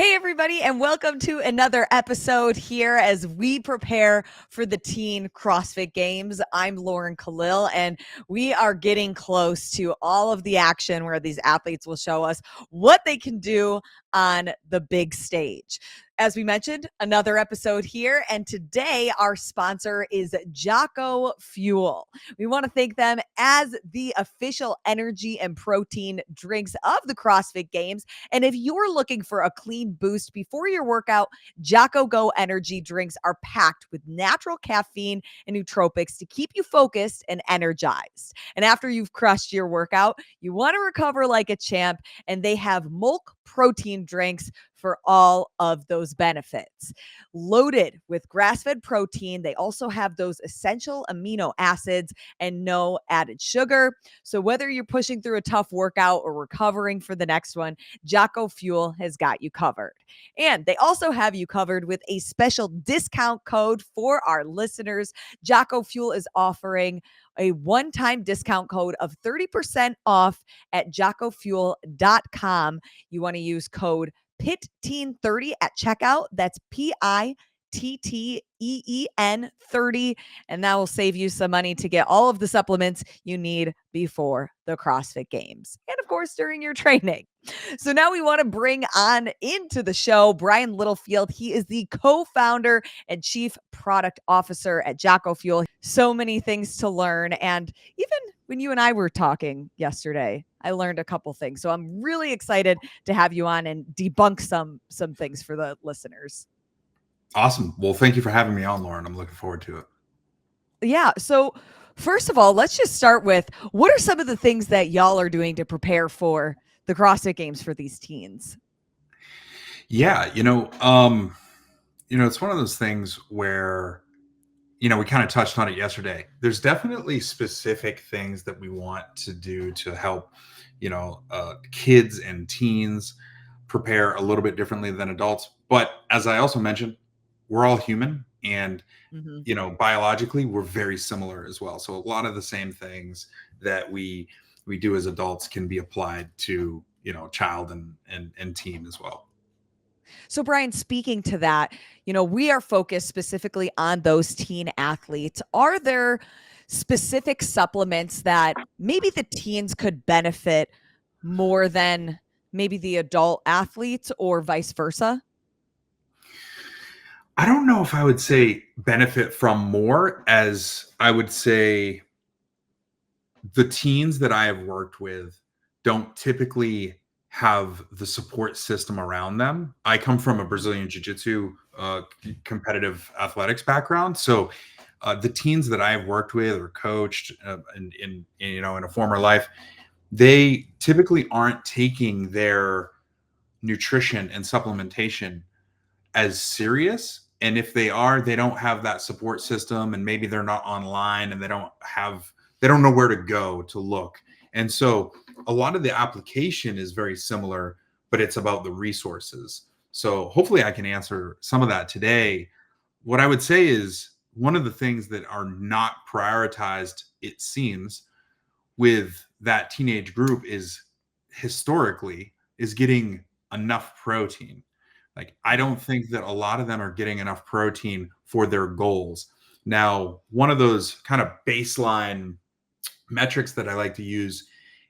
Hey, everybody, and welcome to another episode here as we prepare for the Teen CrossFit Games. I'm Lauren Khalil, and we are getting close to all of the action where these athletes will show us what they can do on the big stage. As we mentioned, another episode here, and today our sponsor is Jocko Fuel. We want to thank them as the official energy and protein drinks of the CrossFit Games. And if you're looking for a clean boost before your workout, Jocko Go energy drinks are packed with natural caffeine and nootropics to keep you focused and energized. And after you've crushed your workout, you want to recover like a champ, and they have milk protein drinks for all of those benefits. Loaded with grass-fed protein, they also have those essential amino acids and no added sugar. So whether you're pushing through a tough workout or recovering for the next one, Jocko Fuel has got you covered. And they also have you covered with a special discount code for our listeners. Jocko Fuel is offering a one-time discount code of 30% off at jockofuel.com. You want to use code PITTEEN30 at checkout. That's PITTEEN 30. And that will save you some money to get all of the supplements you need before the CrossFit Games. And of course, during your training. So now we want to bring on into the show Brian Littlefield. He is the co-founder and chief product officer at Jocko Fuel. So many things to learn. And even when you and I were talking yesterday, I learned a couple things. So I'm really excited to have you on and debunk some things for the listeners. Awesome. Well, thank you for having me on, Lauren. I'm looking forward to it. Yeah. So first of all, let's just start with what are some of the things that y'all are doing to prepare for the CrossFit Games for these teens? Yeah, it's one of those things where, we kind of touched on it yesterday. There's definitely specific things that we want to do to help, kids and teens prepare a little bit differently than adults. But as I also mentioned, we're all human, and biologically we're very similar as well. So a lot of the same things that we do as adults can be applied to child and teen as well. So Brian, speaking to that, we are focused specifically on those teen athletes. Are there specific supplements that maybe the teens could benefit more than maybe the adult athletes, or vice versa? I don't know if I would say benefit from more, as I would say the teens that I have worked with don't typically have the support system around them. I come from a Brazilian Jiu-Jitsu competitive athletics background. So the teens that I have worked with or coached in a former life, they typically aren't taking their nutrition and supplementation as serious. And if they are, they don't have that support system, and maybe they're not online, and they don't know where to go to look. And so a lot of the application is very similar, but it's about the resources. So hopefully I can answer some of that today. What I would say is one of the things that are not prioritized, it seems, with that teenage group is getting enough protein. Like, I don't think that a lot of them are getting enough protein for their goals. Now, one of those kind of baseline metrics that I like to use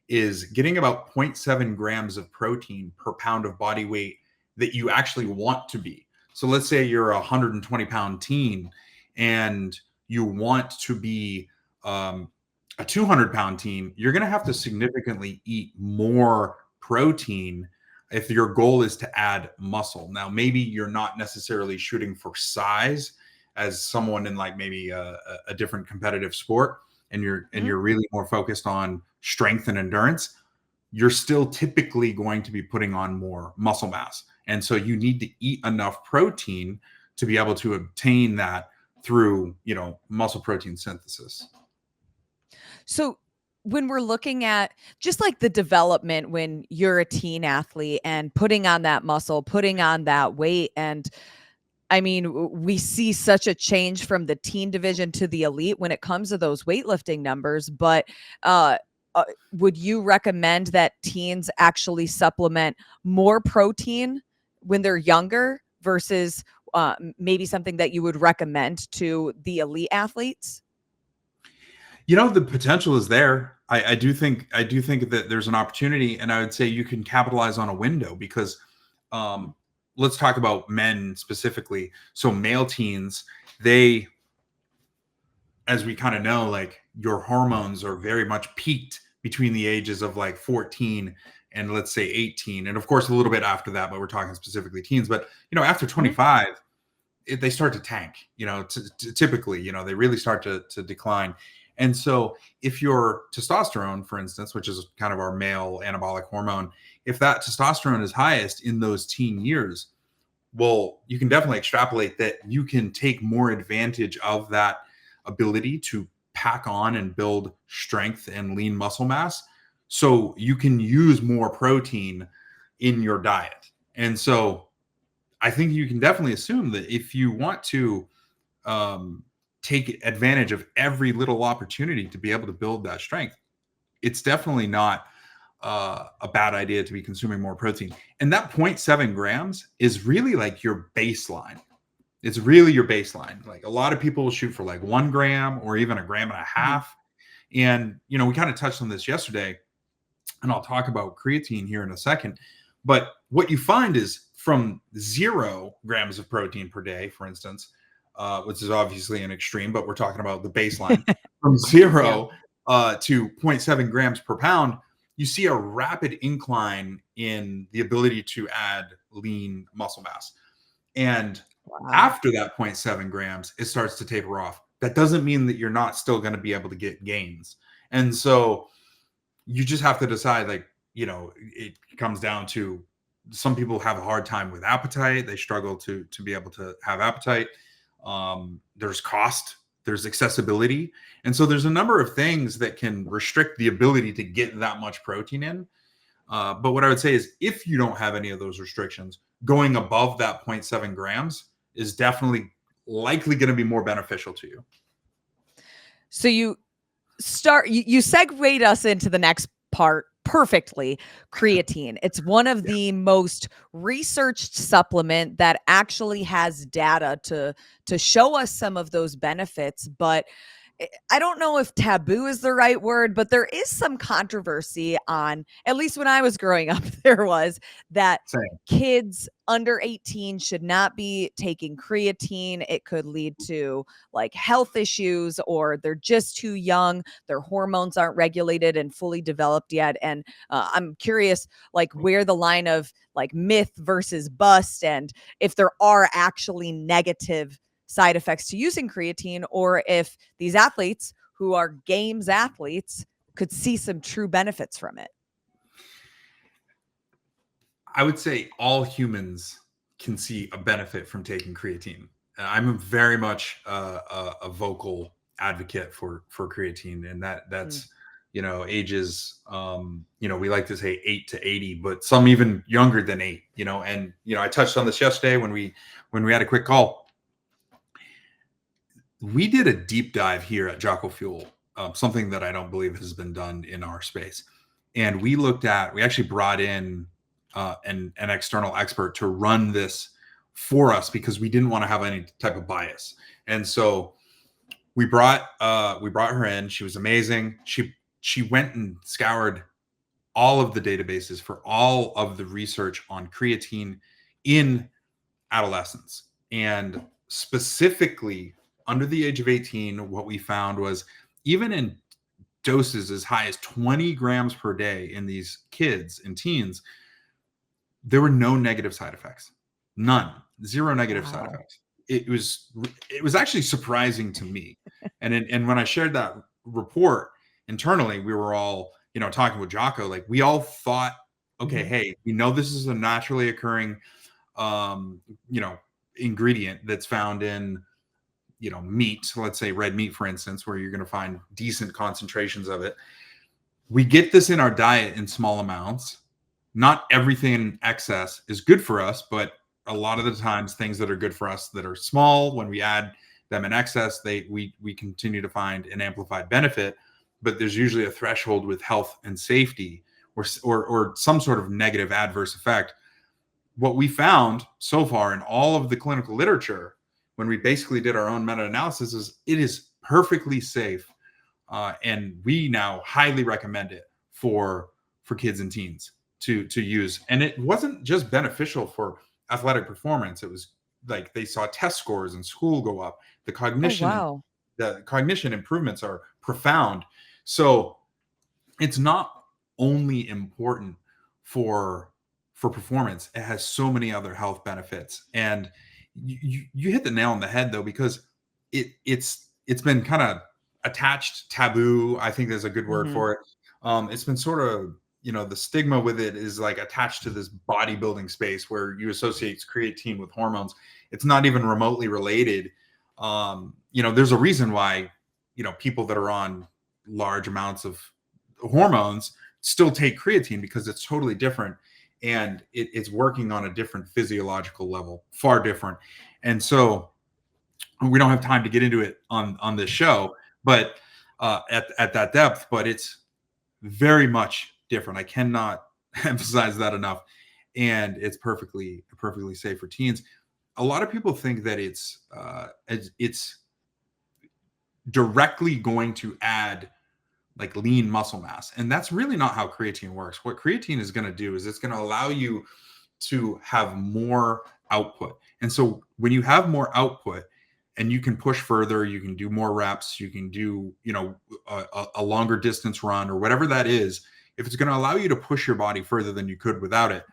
is getting about 0.7 grams of protein per pound of body weight that you actually want to be. So let's say you're a 120-pound teen and you want to be a 200-pound teen. You're going to have to significantly eat more protein if your goal is to add muscle. Now, maybe you're not necessarily shooting for size as someone in like maybe a different competitive sport, and you're really more focused on strength and endurance. You're still typically going to be putting on more muscle mass. And so you need to eat enough protein to be able to obtain that through, muscle protein synthesis. So when we're looking at just like the development when you're a teen athlete and putting on that muscle, putting on that weight, and I mean, we see such a change from the teen division to the elite when it comes to those weightlifting numbers. But would you recommend that teens actually supplement more protein when they're younger versus maybe something that you would recommend to the elite athletes? The potential is there. I do think that there's an opportunity, and I would say you can capitalize on a window because let's talk about men specifically. So male teens, they, as we kind of know, like your hormones are very much peaked between the ages of like 14 and let's say 18, and of course a little bit after that, but we're talking specifically teens. But after 25, they start to tank. Typically, they really start to decline. And so if your testosterone, for instance, which is kind of our male anabolic hormone, if that testosterone is highest in those teen years, well, you can definitely extrapolate that you can take more advantage of that ability to pack on and build strength and lean muscle mass. So you can use more protein in your diet. And so I think you can definitely assume that if you want to take advantage of every little opportunity to be able to build that strength, it's definitely not a bad idea to be consuming more protein. And that 0.7 grams is really like your baseline. It's really your baseline. Like a lot of people will shoot for like 1 gram or even 1.5 grams. And, we kind of touched on this yesterday, and I'll talk about creatine here in a second. But what you find is from 0 grams of protein per day, for instance, which is obviously an extreme, but we're talking about the baseline, from 0 to 0.7 grams per pound, you see a rapid incline in the ability to add lean muscle mass. And after that 0.7 grams, it starts to taper off. That doesn't mean that you're not still going to be able to get gains. And so you just have to decide, like, it comes down to some people have a hard time with appetite. They struggle to be able to have appetite. There's cost, there's accessibility. And so there's a number of things that can restrict the ability to get that much protein in. But what I would say is if you don't have any of those restrictions, going above that 0.7 grams is definitely likely going to be more beneficial to you. So you segued us into the next part perfectly. Creatine. It's one of the most researched supplement that actually has data to show us some of those benefits, but I don't know if taboo is the right word, but there is some controversy on, at least when I was growing up, there was that kids under 18 should not be taking creatine. It could lead to like health issues, or they're just too young. Their hormones aren't regulated and fully developed yet. And I'm curious, like, where the line of like myth versus bust, and if there are actually negative side effects to using creatine, or if these athletes who are games athletes could see some true benefits from it. I would say all humans can see a benefit from taking creatine. I'm very much a vocal advocate for creatine, and that's ages, we like to say 8 to 80, but some even younger than 8, and I touched on this yesterday when we had a quick call. We did a deep dive here at Jocko Fuel, something that I don't believe has been done in our space. And we actually brought in an external expert to run this for us because we didn't want to have any type of bias. And so we brought her in. She was amazing. She went and scoured all of the databases for all of the research on creatine in adolescents, and specifically under the age of 18, what we found was even in doses as high as 20 grams per day in these kids and teens, there were no negative side effects. None. Zero negative side effects. It was actually surprising to me. And when I shared that report internally, we were all, talking with Jocko, like we all thought, okay, hey, we know this is a naturally occurring ingredient that's found in meat, let's say red meat, for instance, where you're going to find decent concentrations of it. We get this in our diet in small amounts. Not everything in excess is good for us, but a lot of the times things that are good for us that are small, when we add them in excess, we continue to find an amplified benefit. But there's usually a threshold with health and safety or some sort of negative adverse effect what we found so far in all of the clinical literature, when we basically did our own meta-analysis, is it is perfectly safe. And we now highly recommend it for kids and teens to use. And it wasn't just beneficial for athletic performance. It was like they saw test scores in school go up. The Oh, cognition wow. improvements are profound. So it's not only important for performance, it has so many other health benefits. And you hit the nail on the head, though, because it's been kind of attached, taboo, I think there's a good word Hmm. for it. It's been sort of, the stigma with it is like attached to this bodybuilding space where you associate creatine with hormones. It's not even remotely related. There's a reason why people that are on large amounts of hormones still take creatine, because it's totally different, and it's working on a different physiological level, far different. And so we don't have time to get into it on this show, but at that depth, but it's very much different. I cannot emphasize that enough. And it's perfectly safe for teens. A lot of people think that it's directly going to add like lean muscle mass, and that's really not how creatine works. What creatine is going to do is it's going to allow you to have more output. And so when you have more output and you can push further, you can do more reps, you can do a longer distance run or whatever that is, if it's going to allow you to push your body further than you could without it,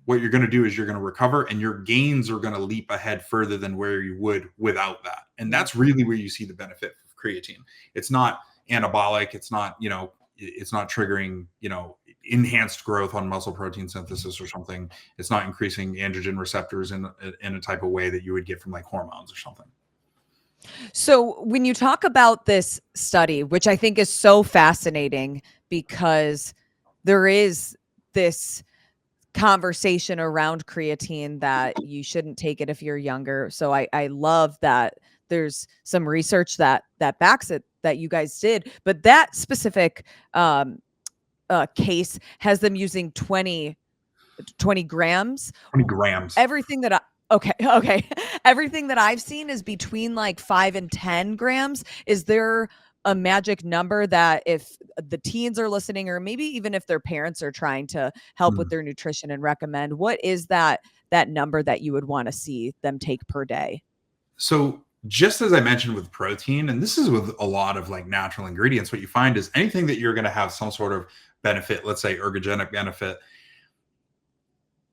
what you're going to do is you're going to recover, and your gains are going to leap ahead further than where you would without that. And that's really where you see the benefit of creatine. It's not anabolic. It's not, it's not triggering, enhanced growth on muscle protein synthesis or something. It's not increasing androgen receptors in a type of way that you would get from like hormones or something. So when you talk about this study, which I think is so fascinating, because there is this conversation around creatine that you shouldn't take it if you're younger. So I love that there's some research that backs it, that you guys did. But that specific case has them using 20 grams. 20 grams. Everything that okay. Everything that I've seen is between like 5 and 10 grams. Is there a magic number that if the teens are listening, or maybe even if their parents are trying to help with their nutrition and recommend, what is that number that you would want to see them take per day? So just as I mentioned with protein, and this is with a lot of like natural ingredients, what you find is anything that you're going to have some sort of benefit, let's say ergogenic benefit,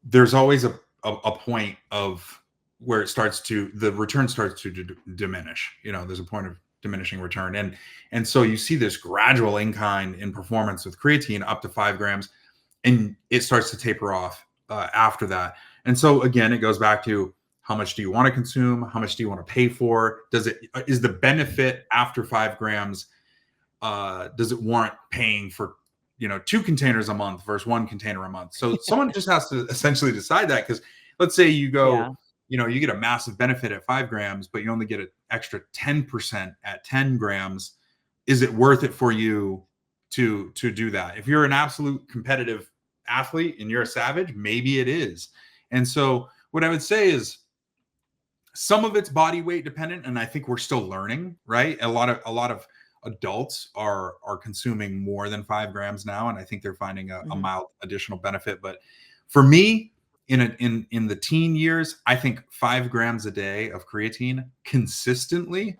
there's always a point of where the return starts to diminish. There's a point of diminishing return. And so you see this gradual incline in performance with creatine up to 5 grams, and it starts to taper off after that. And so again, it goes back to how much do you want to consume? How much do you want to pay for? Is the benefit after 5 grams, does it warrant paying for 2 containers a month versus 1 container a month? So someone just has to essentially decide that, because let's say you go, you get a massive benefit at 5 grams, but you only get an extra 10% at 10 grams. Is it worth it for you to do that? If you're an absolute competitive athlete and you're a savage, maybe it is. And so what I would say is some of it's body weight dependent, and I think we're still learning, right? A lot of adults are consuming more than 5 grams now, and I think they're finding a mild additional benefit. But for me, in the teen years, I think 5 grams a day of creatine consistently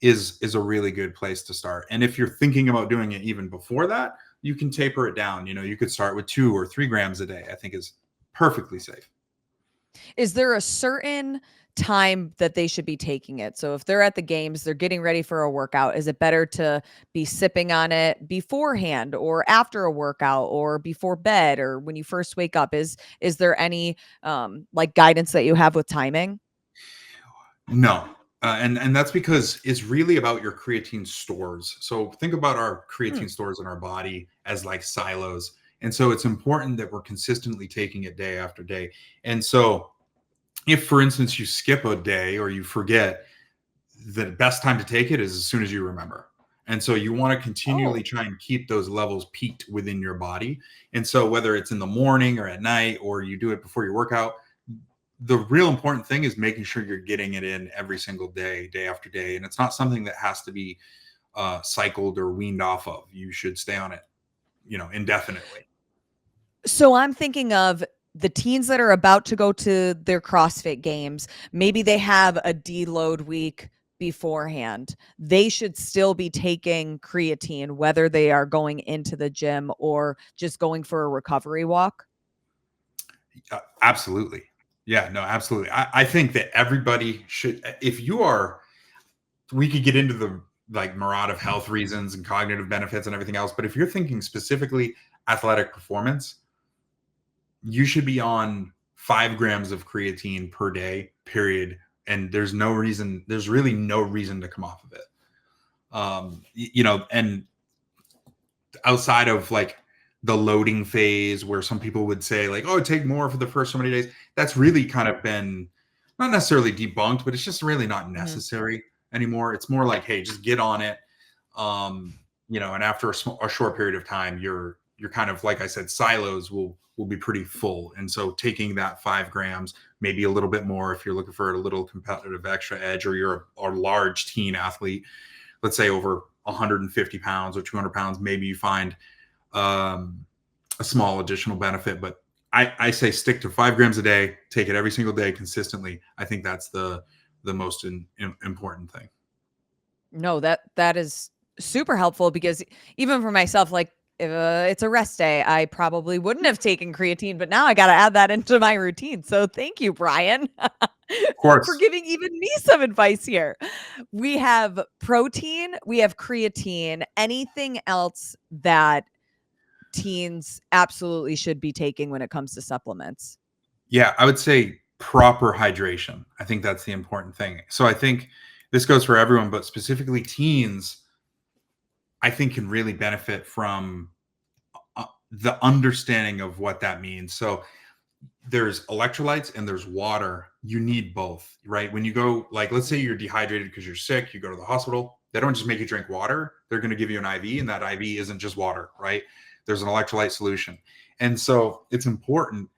is a really good place to start. And if you're thinking about doing it even before that, you can taper it down. You could start with 2 or 3 grams a day. I think is perfectly safe. Is there a certain time that they should be taking it? So if they're at the games, they're getting ready for a workout, is it better to be sipping on it beforehand or after a workout or before bed or when you first wake up? Is there any like guidance that you have with timing? No. And that's because it's really about your creatine stores. So think about our creatine stores in our body as like silos. And so it's important that we're consistently taking it day after day. And so if, for instance, you skip a day or you forget, the best time to take it is as soon as you remember. And so you want to continually try and keep those levels peaked within your body. And so whether it's in the morning or at night, or you do it before your workout, the real important thing is making sure you're getting it in every single day, day after day. And it's not something that has to be cycled or weaned off of. You should stay on it, indefinitely. So I'm thinking of the teens that are about to go to their CrossFit games. Maybe they have a deload week beforehand. They should still be taking creatine, whether they are going into the gym or just going for a recovery walk. Absolutely. Yeah, no, absolutely. I think that everybody should, if you are, we could get into the like myriad of health reasons and cognitive benefits and everything else. But if you're thinking specifically athletic performance, you should be on 5 grams of creatine per day, period. And there's really no reason to come off of it. And outside of like the loading phase where some people would say like, oh, take more for the first so many days. That's really kind of been not necessarily debunked, but it's just really not necessary anymore. It's more like, hey, just get on it. And after a short period of time, you're kind of, like I said, silos will be pretty full. And so taking that 5 grams, maybe a little bit more if you're looking for a little competitive extra edge, or you're a large teen athlete, let's say over 150 pounds or 200 pounds, maybe you find a small additional benefit. But I say stick to 5 grams a day, take it every single day consistently. I think that's the most important thing. No, that is super helpful, because even for myself, like if it's a rest day, I probably wouldn't have taken creatine, but now I got to add that into my routine. So thank you, Brian, Of for course. giving even me some advice here. We have protein, we have creatine. Anything else that teens absolutely should be taking when it comes to supplements? Yeah, I would say proper hydration. I think that's the important thing. So I think this goes for everyone, but specifically teens, I think can really benefit from the understanding of what that means. So there's electrolytes and there's water. You need both, right? When you go, like, let's say you're dehydrated because you're sick, you go to the hospital. They don't just make you drink water. They're going to give you an IV, and that IV isn't just water, right? There's an electrolyte solution. And so it's important,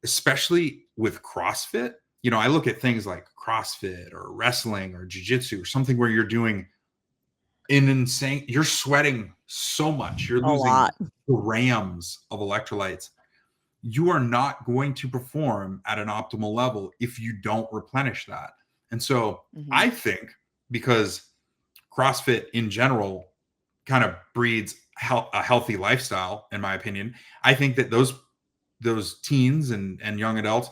especially with CrossFit. I look at things like CrossFit or wrestling or jiu-jitsu or something where you're doing you're sweating so much, you're A losing lot. grams of electrolytes. You are not going to perform at an optimal level if you don't replenish that. And so I think, because CrossFit in general kind of breeds a healthy lifestyle, in my opinion, I think that those teens and young adults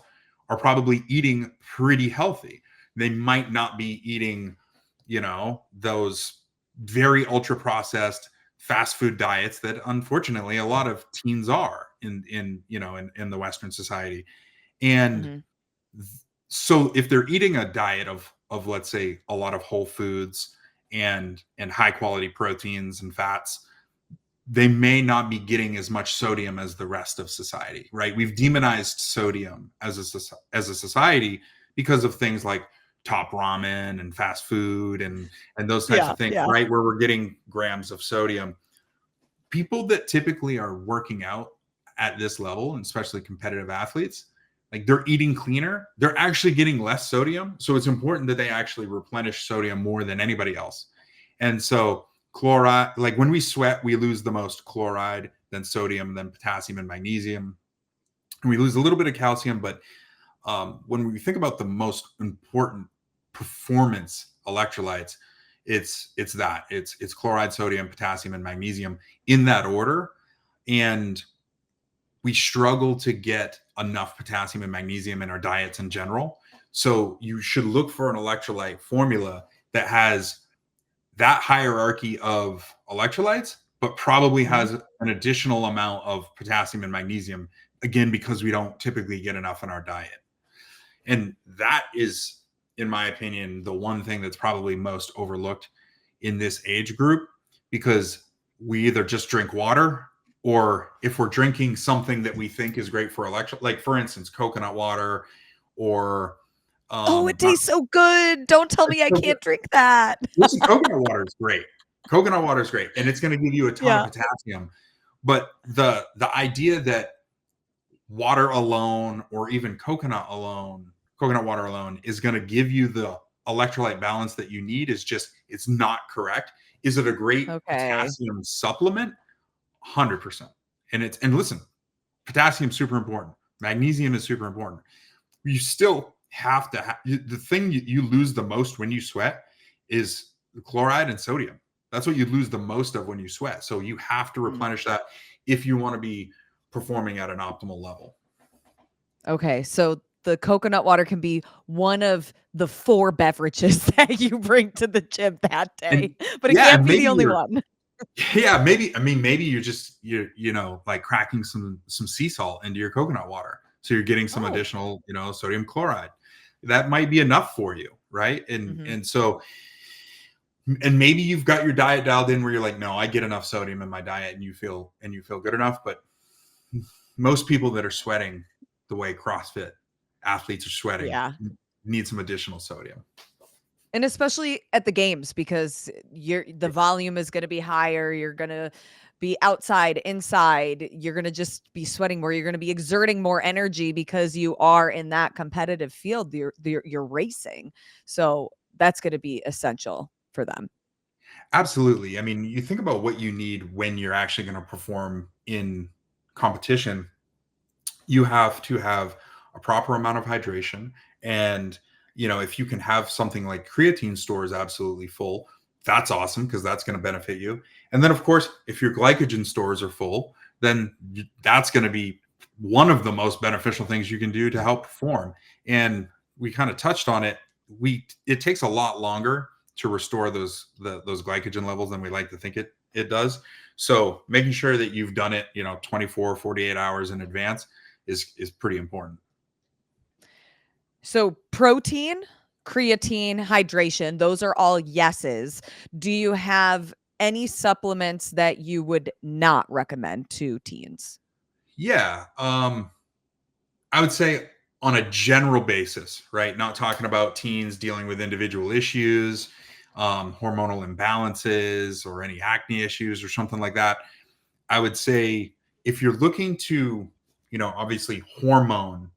are probably eating pretty healthy. They might not be eating, those very ultra processed fast food diets that unfortunately a lot of teens are in the Western society. And so if they're eating a diet of let's say a lot of whole foods and high quality proteins and fats, they may not be getting as much sodium as the rest of society, right? We've demonized sodium as a society because of things like Top Ramen and fast food and those types of things, right? Where we're getting grams of sodium. People that typically are working out at this level, and especially competitive athletes, like they're eating cleaner, they're actually getting less sodium. So it's important that they actually replenish sodium more than anybody else. And so chloride, like when we sweat, we lose the most chloride, then sodium, then potassium and magnesium. And we lose a little bit of calcium, but when we think about the most important performance electrolytes, it's chloride, sodium, potassium, and magnesium in that order. And we struggle to get enough potassium and magnesium in our diets in general. So you should look for an electrolyte formula that has that hierarchy of electrolytes, but probably has an additional amount of potassium and magnesium, again, because we don't typically get enough in our diet. And that is, in my opinion, the one thing that's probably most overlooked in this age group, because we either just drink water, or if we're drinking something that we think is great for electrolyte, like for instance, coconut water, or it tastes so good. Don't tell me I can't drink that. listen, coconut water is great. Coconut water is great, and it's going to give you a ton of potassium. But the idea that water alone or even coconut alone coconut water alone is going to give you the electrolyte balance that you need. It's not correct. Is it a great Okay. potassium supplement? 100%. And listen, potassium is super important. Magnesium is super important. You still have to have the thing you lose the most when you sweat is chloride and sodium. That's what you lose the most of when you sweat. So you have to Hmm. replenish that if you want to be performing at an optimal level. Okay. So the coconut water can be one of the 4 beverages that you bring to the gym that And day, but it yeah, can't and be the maybe only you're one. yeah, maybe I mean maybe you're like cracking some sea salt into your coconut water. So you're getting some Oh. additional, sodium chloride. That might be enough for you, right? And Mhm. and so and maybe you've got your diet dialed in where you're like, no, I get enough sodium in my diet, and you feel good enough. But most people that are sweating the way CrossFit athletes are sweating Yeah. need some additional sodium. And especially at the games because the volume is gonna be higher, you're gonna be outside, inside, you're gonna just be sweating more, you're gonna be exerting more energy because you are in that competitive field, you're racing. So, that's gonna be essential for them. Absolutely. I mean, you think about what you need when you're actually going to perform in competition. You have to have a proper amount of hydration. And, if you can have something like creatine stores absolutely full, that's awesome because that's going to benefit you. And then, of course, if your glycogen stores are full, then that's going to be one of the most beneficial things you can do to help perform. And we kind of touched on it. It takes a lot longer to restore those glycogen levels than we like to think it does. So making sure that you've done it, 24, 48 hours in advance is pretty important. So, protein, creatine, hydration, those are all yeses. Do you have any supplements that you would not recommend to teens? Yeah, I would say on a general basis, right? Not talking about teens dealing with individual issues, hormonal imbalances, or any acne issues or something like that. I would say if you're looking to, obviously hormone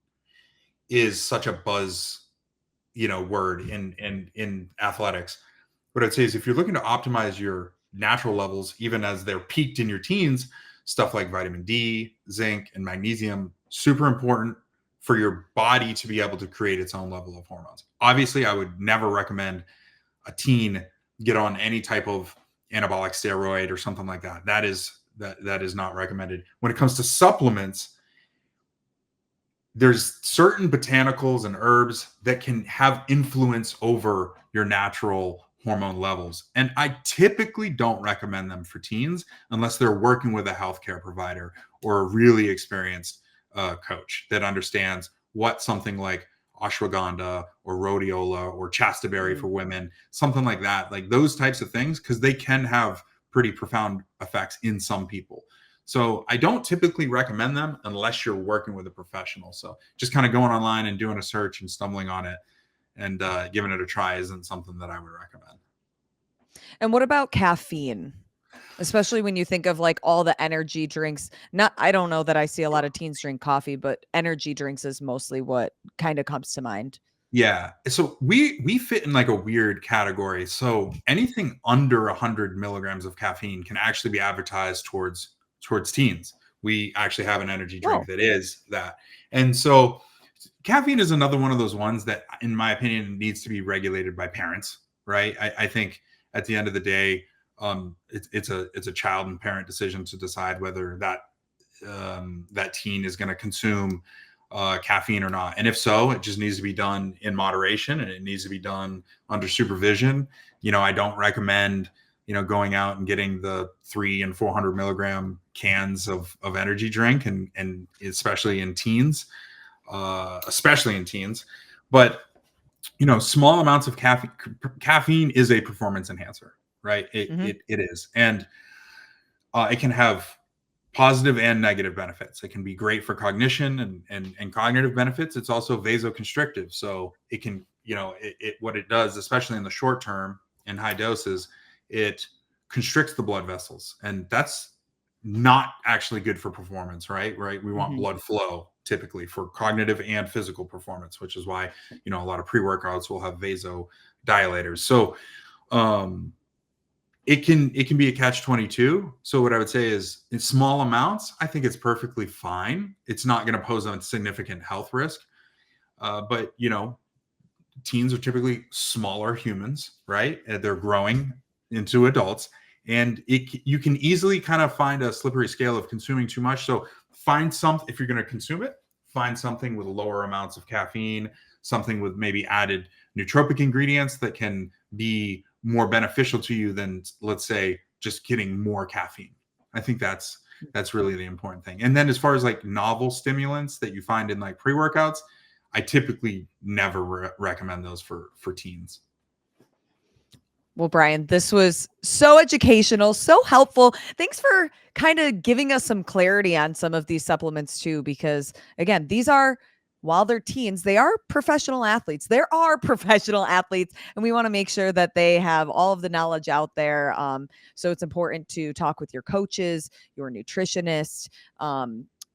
is such a buzz, word in athletics. What I'd say is if you're looking to optimize your natural levels, even as they're peaked in your teens, stuff like vitamin D, zinc, and magnesium, super important for your body to be able to create its own level of hormones. Obviously, I would never recommend a teen get on any type of anabolic steroid or something like that. That is not recommended. When it comes to supplements, there's certain botanicals and herbs that can have influence over your natural hormone levels. And I typically don't recommend them for teens unless they're working with a healthcare provider or a really experienced coach that understands what something like ashwagandha or rhodiola or chastaberry Mhm. for women, something like that, like those types of things, because they can have pretty profound effects in some people. So I don't typically recommend them unless you're working with a professional. So just kind of going online and doing a search and stumbling on it and giving it a try isn't something that I would recommend. And what about caffeine? Especially when you think of, like, all the energy drinks. Not I don't know that I see a lot of teens drink coffee, but energy drinks is mostly what kinda comes to mind. Yeah. So we fit in like a weird category. So anything under 100 milligrams of caffeine can actually be advertised towards teens. We actually have an energy drink Oh. that is that. And so caffeine is another one of those ones that, in my opinion, needs to be regulated by parents, right? I think at the end of the day, it's a child and parent decision to decide whether that teen is going to consume caffeine or not. And if so, it just needs to be done in moderation and it needs to be done under supervision. I don't recommend, going out and getting the 300 and 400 milligram cans of energy drink and especially in teens, especially in teens. But, small amounts of caffeine is a performance enhancer, right? It, Mhm. it, it is. And it can have positive and negative benefits. It can be great for cognition and cognitive benefits. It's also vasoconstrictive. So it can, what it does, especially in the short term in high doses, it constricts the blood vessels. And that's not actually good for performance, right? Right. We want Mhm. blood flow typically for cognitive and physical performance, which is why, a lot of pre-workouts will have vasodilators. So it can be a catch-22. So what I would say is, in small amounts, I think it's perfectly fine. It's not going to pose a significant health risk. But teens are typically smaller humans, right? They're growing into adults, and you can easily kind of find a slippery scale of consuming too much. So find something, if you're going to consume it, find something with lower amounts of caffeine, something with maybe added nootropic ingredients that can be more beneficial to you than, let's say, just getting more caffeine. I think that's really the important thing. And then as far as like novel stimulants that you find in like pre-workouts, I typically never recommend those for teens. Well, Brian, this was so educational, so helpful. Thanks for kind of giving us some clarity on some of these supplements too, because again, while they're teens, they are professional athletes. There are professional athletes, and we want to make sure that they have all of the knowledge out there. So it's important to talk with your coaches, your nutritionist,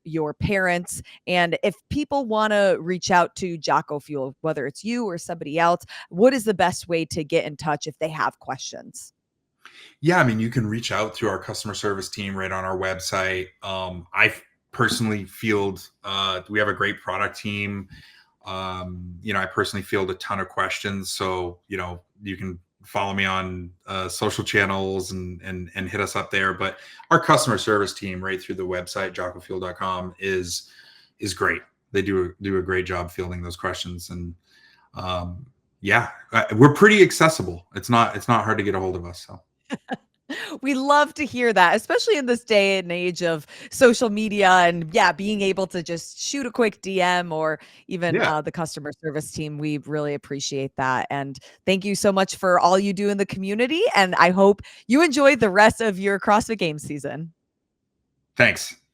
your parents. And if people want to reach out to Jocko Fuel, whether it's you or somebody else, what is the best way to get in touch if they have questions? Yeah, I mean, you can reach out through our customer service team right on our website. I personally field, we have a great product team. I personally field a ton of questions. So, you can follow me on social channels and hit us up there. But our customer service team right through the website, jockofuel.com, is great. They do a great job fielding those questions. And we're pretty accessible. It's not hard to get a hold of us. So. We love to hear that, especially in this day and age of social media and being able to just shoot a quick DM or even the customer service team. We really appreciate that. And thank you so much for all you do in the community. And I hope you enjoy the rest of your CrossFit Games season. Thanks.